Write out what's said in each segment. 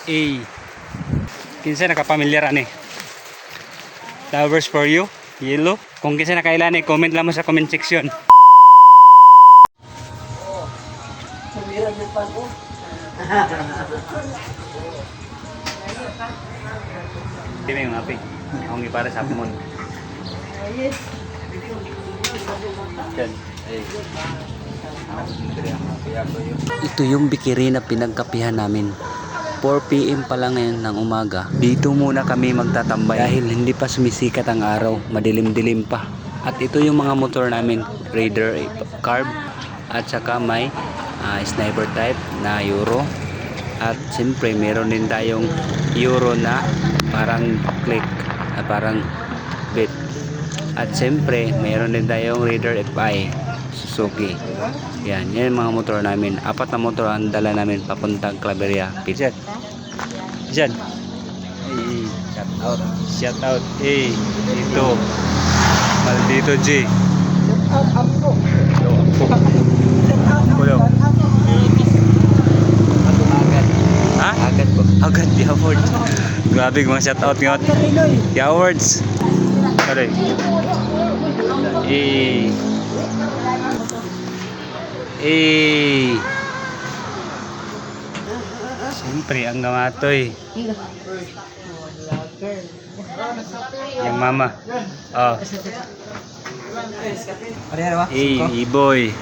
A. Kinsa nakapamilyar ani? Flowers for you, yellow. Kung kinsa nakailan ni comment lang mo sa comment section. Dili yung api. Akong ipara sa apmon. Ito yung bikiri na pinagkapihan namin. 4 PM pa lang ngayon ng umaga. Dito muna kami magtatambay dahil hindi pa sumisikat ang araw, madilim-dilim pa. At ito yung mga motor namin, Raider carb at saka may sniper type na Euro. At siyempre meron din tayong Euro na parang click, na parang bit. At siyempre meron din tayong Raider FI Suzuki. Yan yung mga motor namin. 4 na motor ang dala namin papuntang Claveria. Diyan. Diyan. Hey, shout out. Shout out. Hey, ito. Maldito G. Shout out Ampo. Hello. Ha? Agad po. Agad di awards. Grabe mga shout out ngayon. Di awards. Sorry. Siyempre ang gamatoy. Yang mama. Oh. E-boy.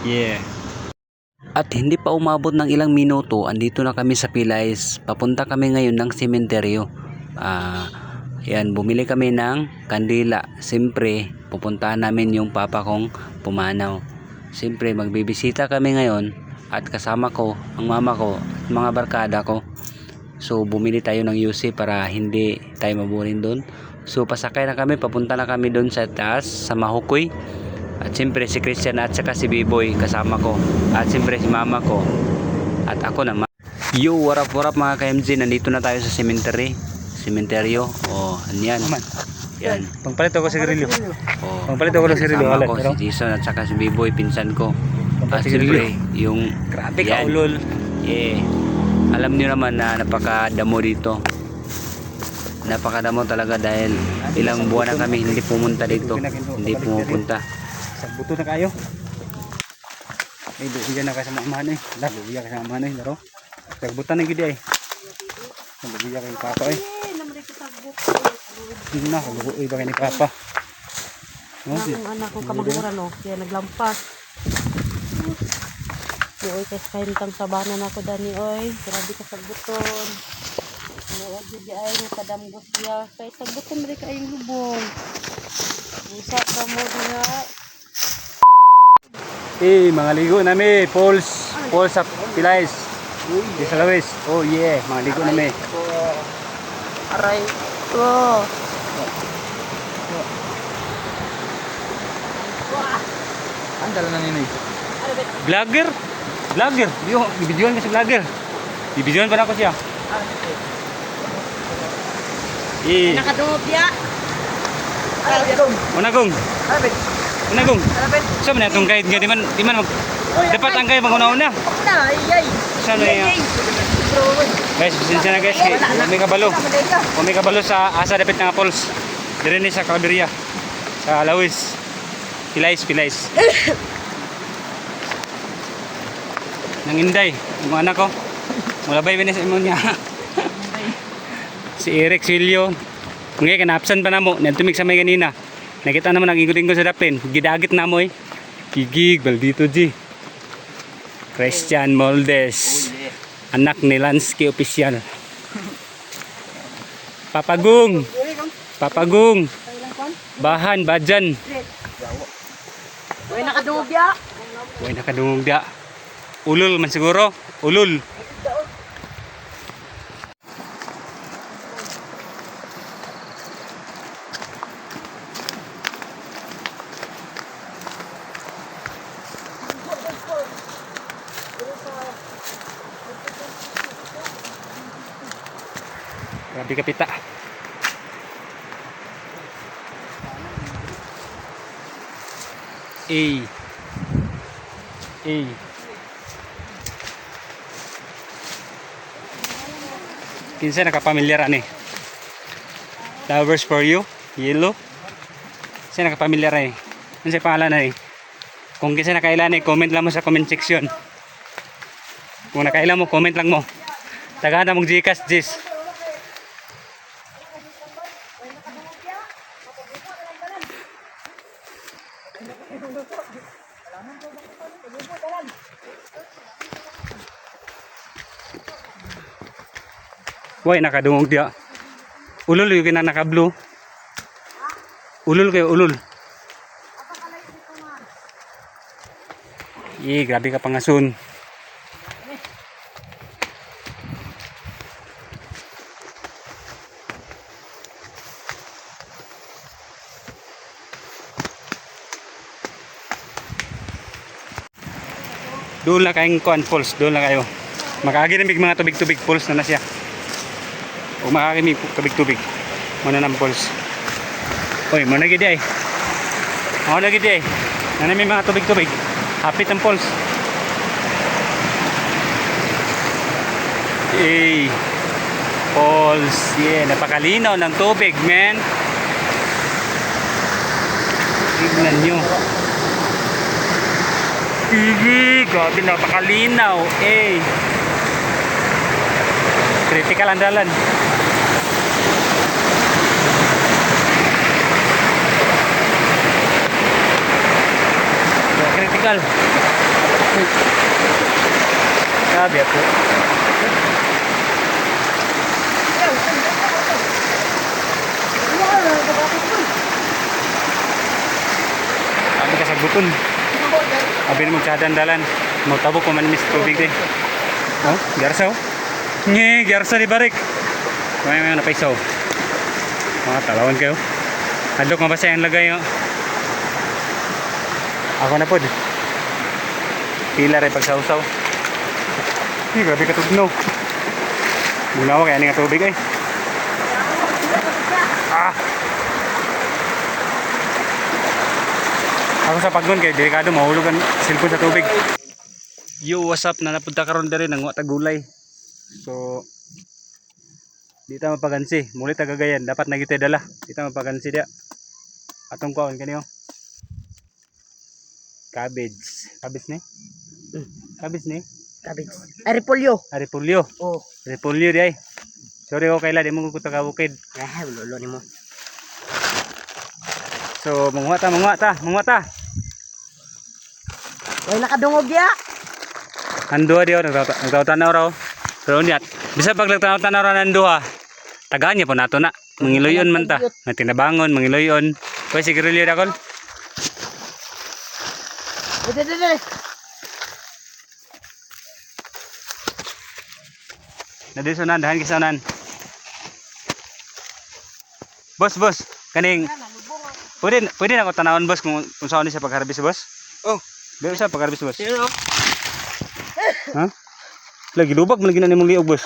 Yeah. At hindi pa umabot ng ilang minuto, andito na kami sa Pilays. Papunta kami ngayon ng sementeryo. Yan, bumili kami ng kandila. Siyempre, pupuntahan namin yung papa kong pumanaw. Siyempre, magbibisita kami ngayon at kasama ko, ang mama ko at mga barkada ko. So, bumili tayo ng UC para hindi tayo maburin doon. So, pasakay na kami, papunta na kami doon sa taas, sa Mahukoy. At siyempre, si Christian at saka si B-Boy kasama ko. At siyempre, si mama ko. At ako naman. Yo, what up mga ka-MG, nandito na tayo sa sementeryo. Oh, yan. Yan. Pangpalit ako sa grilyo. Oh, pangpalit ako ng sigarilyo. Kasama ko si Jason at saka si B-Boy, pinsan ko. At siyempre, yung grabe ka ulol. Yeah. Alam niyo naman na napakadamo dito. Napakadamo talaga dahil ilang buwan na kami hindi pumunta dito. Hindi pumupunta. Sagbuto na kayo. Ay, buya na kasama amahan eh. Buya kasama amahan eh. Laro. Sagbutan na gidi eh. Buya kayo papa eh. Hindi na, kalubuoy ba kayo ni papa? Ang anak kong kamaguran o, kaya naglampas. Oy, kasi kahintang sabanan ako dani oy. Grabe ka sagbuton. Nuwag di ay nakadamgos niya. Kaya sagbuton rin kayong lubong. Usa ka mo nga. Mga ligo nami, Pauls sa Pilays. Di sa Lawis. Oh yeah, mga ligo nami. Aray ko. Andala na nini. Vlogger? Vlogger? Bibidyoan ka sa vlogger. Bibidyoan pa na ako siya. Nakadobya. Unagong. Unagong. So man atong guide nga di man dapat ang guide maguna-una. Saan na yan? Guys, pasensya na guys. May kabalo sa asa dapit ng Pauls. Dire ni sa Claveria. Sa Lawis. Pilays. Nang Inday, yung anak ko. Mulabay ba sa imo niya? Si Eric Silio. Ngayon, kanapsan pa na mo. Nantumig sa may ganina. Nakita naman nag-ingot-ingot sa dapin. Gidagit na mo eh. Gigig, Maldito G. Christian Moldes. Anak ni Lansky Official. Papagong. Bahan, Badjan. Uy, nakadubya. Ulul man siguro. Ulul. Grabe kapita. Kinsa nakapamilyar ani? Flowers for you, yellow. Kinsa nakapamilyar ani? Ano sa pangalan ani? Kung kinsa nakailan ni, comment lang mo sa comment section. Kung nakailan mo, comment lang mo. Tagahan na mong Gcash, Jis. Why nakadungog dia? Ulul yung na naka-blue. Ulul kayo, ulul. Grabe ka pangasun. Doon lang kayong kuan falls, doon lang kayo. Makakaginamig mga tubig-tubig falls na siya. O makakimig tubig-tubig. Muna ng falls. Oy, muna gidi ay. Muna gidi ay. Nanami mga tubig-tubig. Hapit ang falls. Falls. Yeah, napakalinaw ng tubig, man. Tignan nyo. Grabe, napakalinaw. Critical ang dalan. Critical. Grabe ako. Sabi ka sa buton. Sabi mo sa dandalan. Magtabok ko man miss tubig din. Oh, garsa oh. Garsa di barik. May napaisaw. Mga talawan kayo. Hadlok mabasa yung lagay oh. Ako na pod. Pila rin pagsawsaw. Grabe ka tugnaw. Mulawa kaya nga tubig ay. Ako sa pagnon kay delikado mahulog ang cellphone sa tubig. Yo, what's up? Napunta karon diri nang wata gulay. So di ta mapagansi, muli ta gagayan, dapat nagite dala. Di ta mapagansi dia. Atong kaon kaniyo. Cabbage. Cabbage ni? Cabbage ni? Cabbage. Ay, repolyo. Repolyo. Oh. Repolyo di ay. Sorry ko kaila, di mo ko tagabukid. Lolo ni mo. So, manguha ta. Ay, nakadungog ya. Andua dia nagtaw-tanaw raw. Pero niya, bisa pag nagtaw-tanaw raw nanduha. Tagaan niya po nato na. Mangiloyon man ta. Tinabangon, mangiloyon. Pwede sigarilyo dakol. Dede. Nadisonan, dahan kisanan. Boss, kaning. Pwede na ko tanawon boss kung saan ni siya pag-harvest boss? Oh, dili siya pag-harvest boss. Sino? Ha? Lagi lubag man gina nimong liog boss.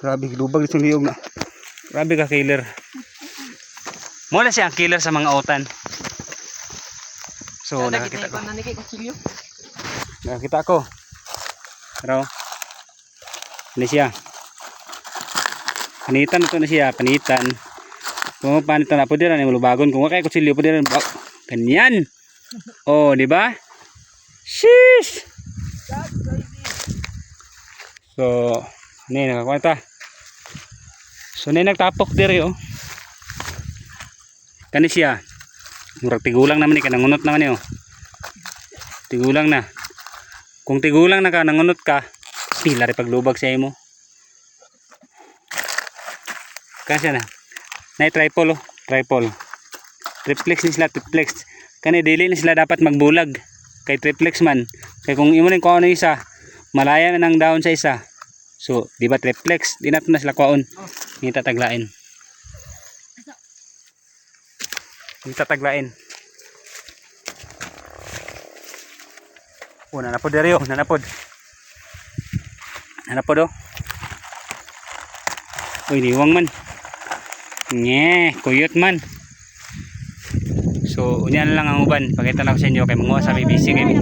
Grabe lubag itong liog na. Grabe ka killer. Mo na siya ang killer sa mga otan. So nakakita ko. Nakakita ko. Pero ini siya. Panitan ito na siya, panitan. Kung panitan na po din ang lubagon, kung kaya kutsilyo po din, ganyan. Oh, di ba? Sheesh. So, ni nakakuha. So, ni nagtapok diri oh. Kani siya. Murag tigulang naman ni kanangunot naman ni oh. Tigulang na. Kung tigulang na ka nangunot ka, pila rin paglubag sa imo. Kasya na. Nay tripod oh, tripod. Triplex ni sila, triplex. Kani dili ni sila dapat magbulag kay triplex man. Kay kung imo ning kuha isa, malaya na nang daon sa isa. So, di ba triplex, di nato na sila kuhaon. Ngita taglain. Ngita taglain. Oh, nanapod diri oh, nanapod. Nanapod oh. Uy, niwang man. Kuyot man. So, unya na lang ang uban. Pakita lang ko sa inyo kay mga sa BBC kay